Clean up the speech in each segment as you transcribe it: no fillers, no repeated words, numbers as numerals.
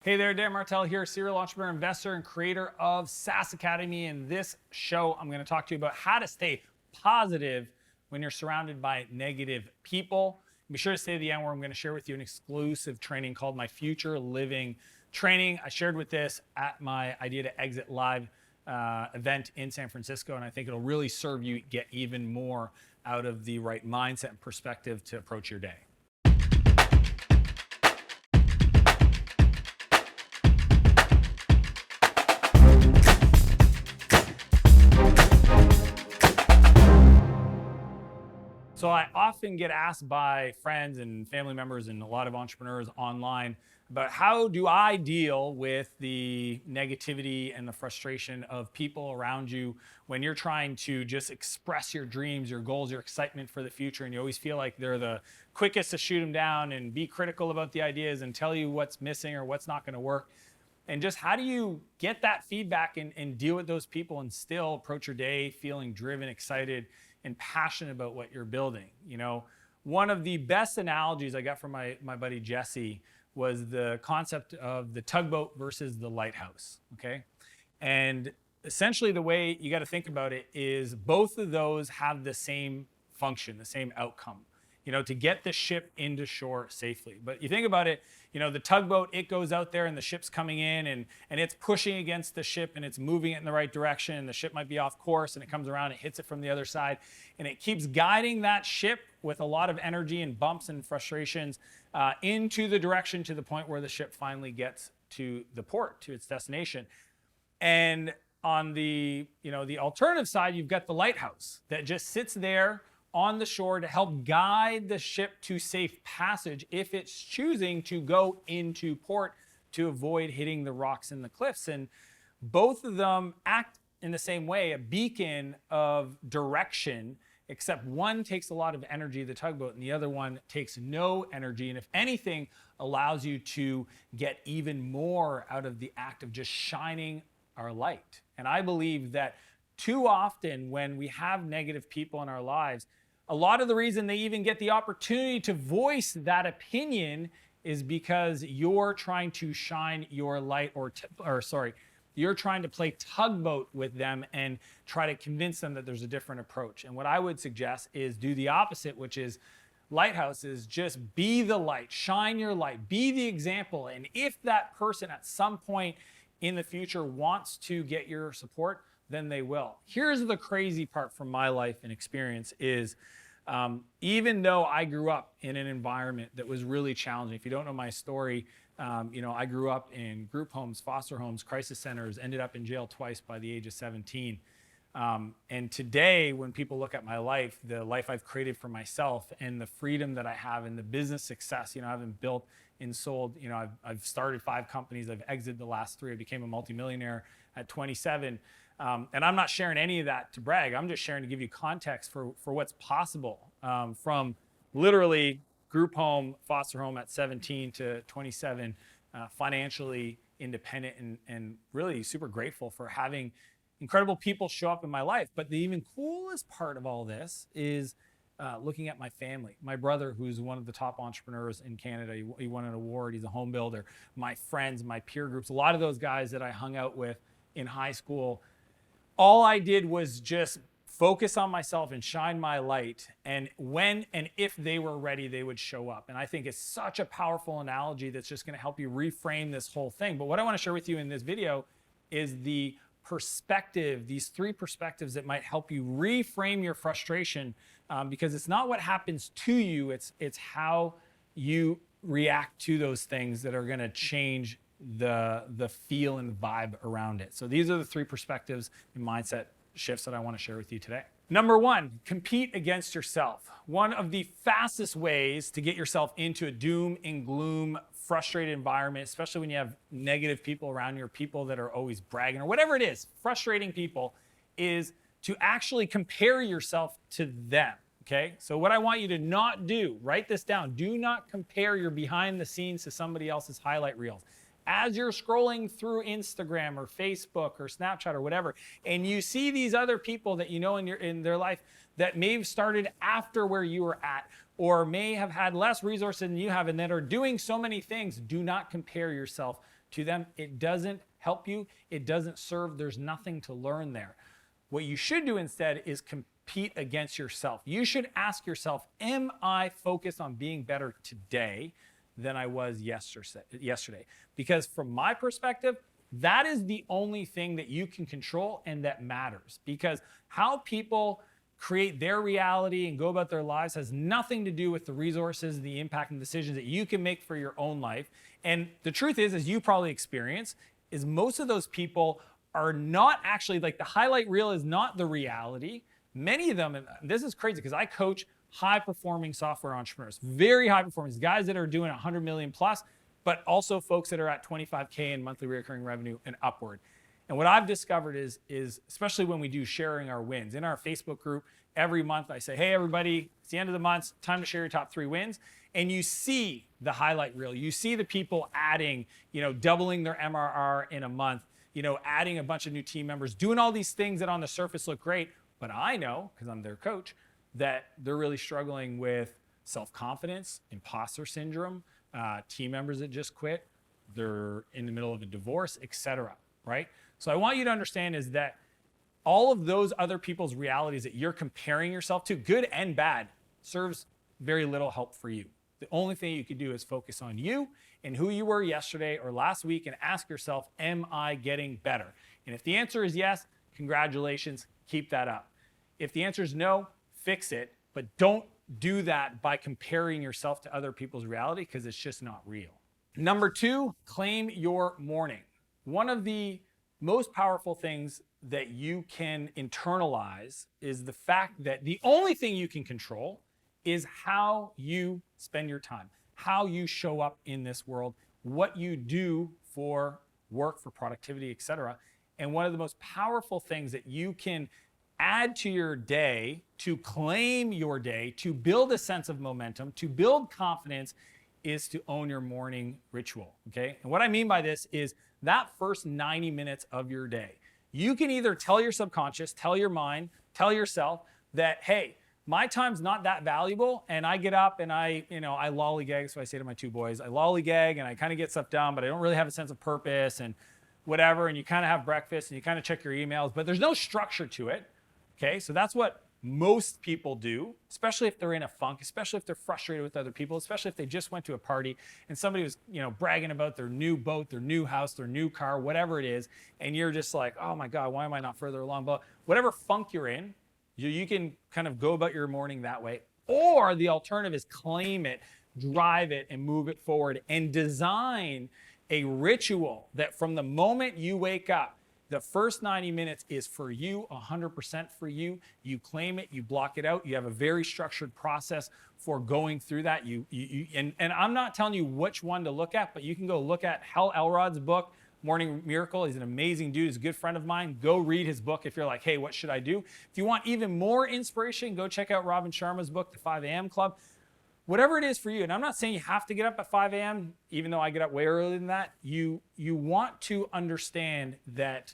Hey there, Dan Martell here, serial entrepreneur, investor, and creator of SaaS Academy. In this show, I'm going to talk to you about how to stay positive when you're surrounded by negative people. Be sure to stay to the end where I'm going to share with you an exclusive training called my Future Living Training. I shared with this at my Idea to Exit Live event in San Francisco, and I think it'll really serve you get even more out of the right mindset and perspective to approach your day. So I often get asked by friends and family members and a lot of entrepreneurs online about how do I deal with the negativity and the frustration of people around you when you're trying to just express your dreams, your goals, your excitement for the future, and you always feel like they're the quickest to shoot them down and be critical about the ideas and tell you what's missing or what's not going to work. And just how do you get that feedback and deal with those people and still approach your day feeling driven, excited, and passionate about what you're building? You know, one of the best analogies I got from my buddy Jesse was the concept of the tugboat versus the lighthouse, okay? And essentially the way you got to think about it is both of those have the same function, the same outcome, you know, to get the ship into shore safely. But you think about it, you know, the tugboat, it goes out there and the ship's coming in and it's pushing against the ship and it's moving it in the right direction, and the ship might be off course and it comes around and hits it from the other side, and it keeps guiding that ship with a lot of energy and bumps and frustrations into the direction to the point where the ship finally gets to the port, to its destination. And on the, you know, the alternative side, you've got the lighthouse that just sits there on the shore to help guide the ship to safe passage if it's choosing to go into port to avoid hitting the rocks and the cliffs. And both of them act in the same way, a beacon of direction, except one takes a lot of energy, the tugboat, and the other one takes no energy. And if anything, allows you to get even more out of the act of just shining our light. And I believe that too often when we have negative people in our lives, a lot of the reason they even get the opportunity to voice that opinion is because you're trying to shine your light, you're trying to play tugboat with them and try to convince them that there's a different approach. And what I would suggest is do the opposite, which is lighthouse is just be the light, shine your light, be the example. And if that person at some point in the future wants to get your support, then they will. Here's the crazy part from my life and experience is even though I grew up in an environment that was really challenging, if you don't know my story, you know, I grew up in group homes, foster homes, crisis centers, ended up in jail twice by the age of 17. And today, when people look at my life, the life I've created for myself and the freedom that I have and the business success, you know, I haven't built and sold, you know, I've started 5 companies, I've exited the last 3, I became a multimillionaire at 27. And I'm not sharing any of that to brag. I'm just sharing to give you context for what's possible from literally group home, foster home at 17 to 27, financially independent and really super grateful for having incredible people show up in my life. But the even coolest part of all this is looking at my family. My brother, who's one of the top entrepreneurs in Canada, he won an award, he's a home builder. My friends, my peer groups, a lot of those guys that I hung out with in high school, all I did was just focus on myself and shine my light. And when and if they were ready, they would show up. And I think it's such a powerful analogy that's just going to help you reframe this whole thing. But what I want to share with you in this video is the perspective, these 3 perspectives that might help you reframe your frustration, because it's not what happens to you, it's how you react to those things that are going to change the feel and vibe around it. So these are the 3 perspectives and mindset shifts that I want to share with you today. Number 1, compete against yourself. One of the fastest ways to get yourself into a doom and gloom, frustrated environment, especially when you have negative people around you or people that are always bragging or whatever it is, frustrating people, is to actually compare yourself to them. Okay, so what I want you to not do, write this down, do not compare your behind the scenes to somebody else's highlight reels. As you're scrolling through Instagram or Facebook or Snapchat or whatever, and you see these other people that you know in their life that may have started after where you were at, or may have had less resources than you have and that are doing so many things, do not compare yourself to them. It doesn't help you. It doesn't serve. There's nothing to learn there. What you should do instead is compete against yourself. You should ask yourself, am I focused on being better today than I was yesterday? Because from my perspective, that is the only thing that you can control and that matters. Because how people create their reality and go about their lives has nothing to do with the resources, the impact, and decisions that you can make for your own life. And the truth is, as you probably experience, is most of those people are not actually, like, the highlight reel is not the reality. Many of them, and this is crazy because I coach high-performing software entrepreneurs, very high-performing guys that are doing 100 million plus, but also folks that are at 25K in monthly recurring revenue and upward. And what I've discovered is especially when we do sharing our wins in our Facebook group, every month I say, hey, everybody, it's the end of the month, time to share your top 3 wins. And you see the highlight reel. You see the people adding, doubling their MRR in a month, adding a bunch of new team members, doing all these things that on the surface look great. But I know, because I'm their coach, that they're really struggling with self-confidence, imposter syndrome, team members that just quit, they're in the middle of a divorce, etc. Right? So I want you to understand is that all of those other people's realities that you're comparing yourself to, good and bad, serves very little help for you. The only thing you can do is focus on you and who you were yesterday or last week and ask yourself, am I getting better? And if the answer is yes, congratulations, keep that up. If the answer is no, fix it, but don't do that by comparing yourself to other people's reality because it's just not real. Number 2, claim your morning. One of the most powerful things that you can internalize is the fact that the only thing you can control is how you spend your time, how you show up in this world, what you do for work, for productivity, etc. And one of the most powerful things that you can add to your day, to claim your day, to build a sense of momentum, to build confidence, is to own your morning ritual, okay? And what I mean by this is that first 90 minutes of your day, you can either tell your subconscious, tell your mind, tell yourself that, hey, my time's not that valuable, and I get up and I lollygag. So I say to my 2 boys, I lollygag and I kind of get stuff done, but I don't really have a sense of purpose and whatever. And you kind of have breakfast and you kind of check your emails, but there's no structure to it. Okay, so that's what most people do, especially if they're in a funk, especially if they're frustrated with other people, especially if they just went to a party and somebody was, bragging about their new boat, their new house, their new car, whatever it is, and you're just like, oh my God, why am I not further along? But whatever funk you're in, you can kind of go about your morning that way. Or the alternative is claim it, drive it, and move it forward, and design a ritual that from the moment you wake up, the first 90 minutes is for you, 100% for you. You claim it, you block it out. You have a very structured process for going through that. And I'm not telling you which one to look at, but you can go look at Hal Elrod's book, Morning Miracle. He's an amazing dude. He's a good friend of mine. Go read his book if you're like, hey, what should I do? If you want even more inspiration, go check out Robin Sharma's book, The 5 a.m. Club. Whatever it is for you, and I'm not saying you have to get up at 5 a.m., even though I get up way earlier than that, you want to understand that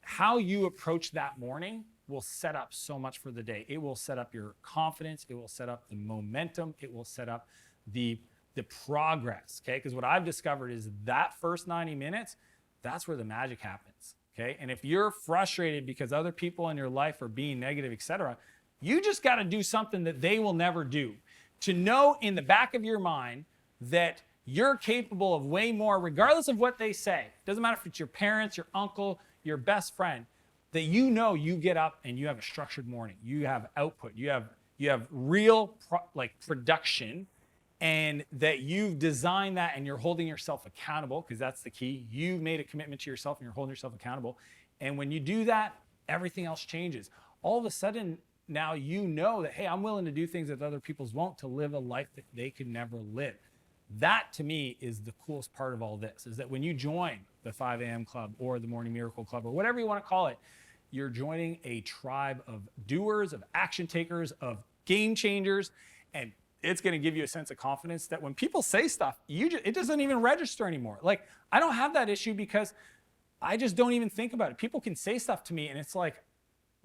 how you approach that morning will set up so much for the day. It will set up your confidence. It will set up the momentum. It will set up the progress, okay? Because what I've discovered is that first 90 minutes, that's where the magic happens, okay? And if you're frustrated because other people in your life are being negative, etc., you just got to do something that they will never do. To know in the back of your mind that you're capable of way more, regardless of what they say. Doesn't matter if it's your parents, your uncle, your best friend, that you get up and you have a structured morning. You have output. You have real production, and that you've designed that and you're holding yourself accountable, because that's the key. You've made a commitment to yourself and you're holding yourself accountable. And when you do that, everything else changes. All of a sudden, now you know that, hey, I'm willing to do things that other people won't to live a life that they could never live. That, to me, is the coolest part of all this, is that when you join the 5 a.m. Club or the Morning Miracle Club or whatever you want to call it, you're joining a tribe of doers, of action takers, of game changers, and it's going to give you a sense of confidence that when people say stuff, it doesn't even register anymore. Like, I don't have that issue because I just don't even think about it. People can say stuff to me and it's like,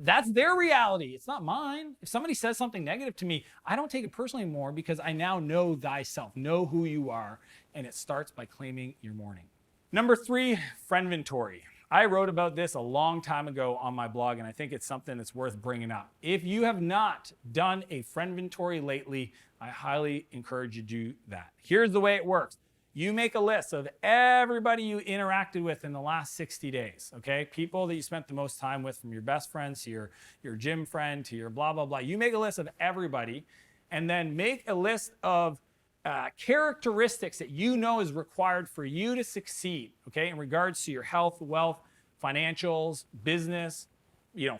that's their reality. It's not mine. If somebody says something negative to me, I don't take it personally anymore because I now know thyself, know who you are. And it starts by claiming your morning. Number 3, friendventory. I wrote about this a long time ago on my blog, and I think it's something that's worth bringing up. If you have not done a friendventory lately, I highly encourage you to do that. Here's the way it works. You make a list of everybody you interacted with in the last 60 days, okay? People that you spent the most time with, from your best friends to your gym friend to your blah, blah, blah. You make a list of everybody, and then make a list of characteristics that you know is required for you to succeed, okay, in regards to your health, wealth, financials, business,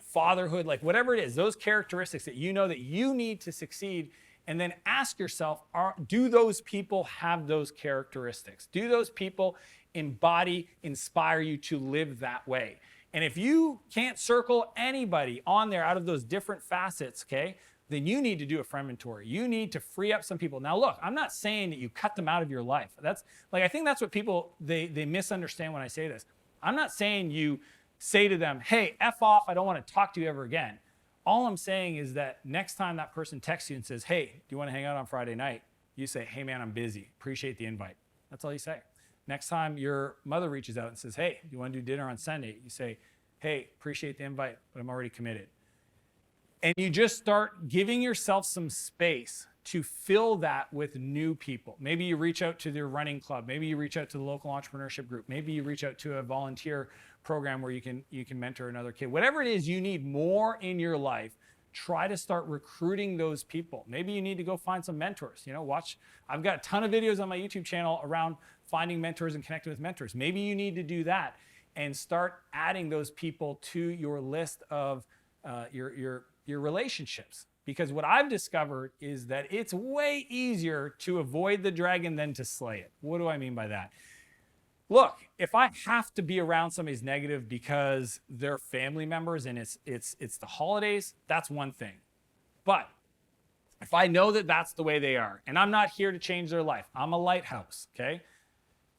fatherhood, like whatever it is, those characteristics that you know that you need to succeed. And then ask yourself, do those people have those characteristics? Do those people inspire you to live that way? And if you can't circle anybody on there out of those different facets, okay, then you need to do a friendventory. You need to free up some people. Now, look, I'm not saying that you cut them out of your life. I think that's what people, they misunderstand when I say this. I'm not saying you say to them, hey, F off, I don't want to talk to you ever again. All I'm saying is that next time that person texts you and says, hey, do you want to hang out on Friday night? You say, hey man, I'm busy. Appreciate the invite. That's all you say. Next time your mother reaches out and says, hey, do you want to do dinner on Sunday? You say, hey, appreciate the invite, but I'm already committed. And you just start giving yourself some space to fill that with new people. Maybe you reach out to their running club. Maybe you reach out to the local entrepreneurship group. Maybe you reach out to a volunteer program where you can mentor another kid. Whatever it is you need more in your life, try to start recruiting those people. Maybe you need to go find some mentors. I've got a ton of videos on my YouTube channel around finding mentors and connecting with mentors. Maybe you need to do that and start adding those people to your list of your relationships. Because what I've discovered is that it's way easier to avoid the dragon than to slay it. What do I mean by that? Look, if I have to be around somebody's negative because they're family members and it's the holidays, that's one thing. But if I know that that's the way they are, and I'm not here to change their life, I'm a lighthouse, okay?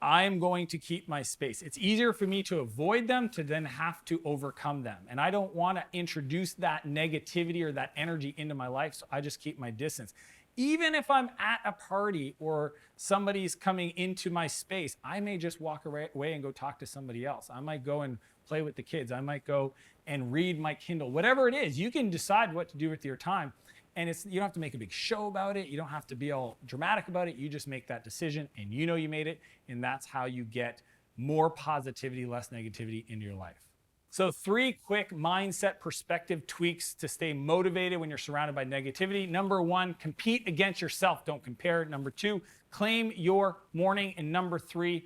I'm going to keep my space. It's easier for me to avoid them to then have to overcome them. And I don't want to introduce that negativity or that energy into my life, so I just keep my distance. Even if I'm at a party or somebody's coming into my space, I may just walk away and go talk to somebody else. I might go and play with the kids. I might go and read my Kindle. Whatever it is, you can decide what to do with your time. And you don't have to make a big show about it. You don't have to be all dramatic about it. You just make that decision and you know you made it. And that's how you get more positivity, less negativity into your life. So 3 quick mindset perspective tweaks to stay motivated when you're surrounded by negativity. Number 1, compete against yourself. Don't compare. Number 2, claim your morning. And number 3,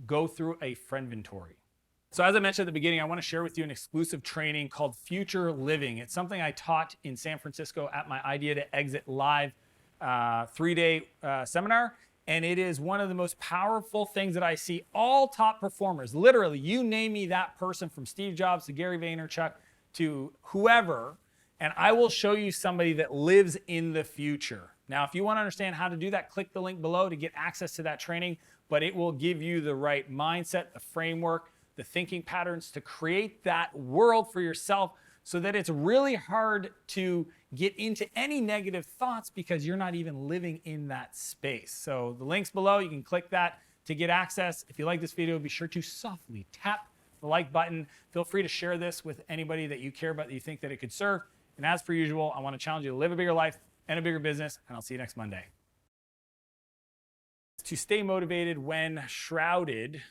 go through a friendventory. So as I mentioned at the beginning, I want to share with you an exclusive training called Future Living. It's something I taught in San Francisco at my Idea to Exit Live 3-day seminar. And it is one of the most powerful things that I see all top performers, literally, you name me that person from Steve Jobs to Gary Vaynerchuk to whoever, and I will show you somebody that lives in the future. Now, if you want to understand how to do that, click the link below to get access to that training, but it will give you the right mindset, the framework, the thinking patterns to create that world for yourself so that it's really hard to get into any negative thoughts because you're not even living in that space. So the link's below. You can click that to get access. If you like this video, be sure to softly tap the like button. Feel free to share this with anybody that you care about that you think that it could serve. And as per usual, I want to challenge you to live a bigger life and a bigger business, and I'll see you next Monday. To stay motivated when surrounded.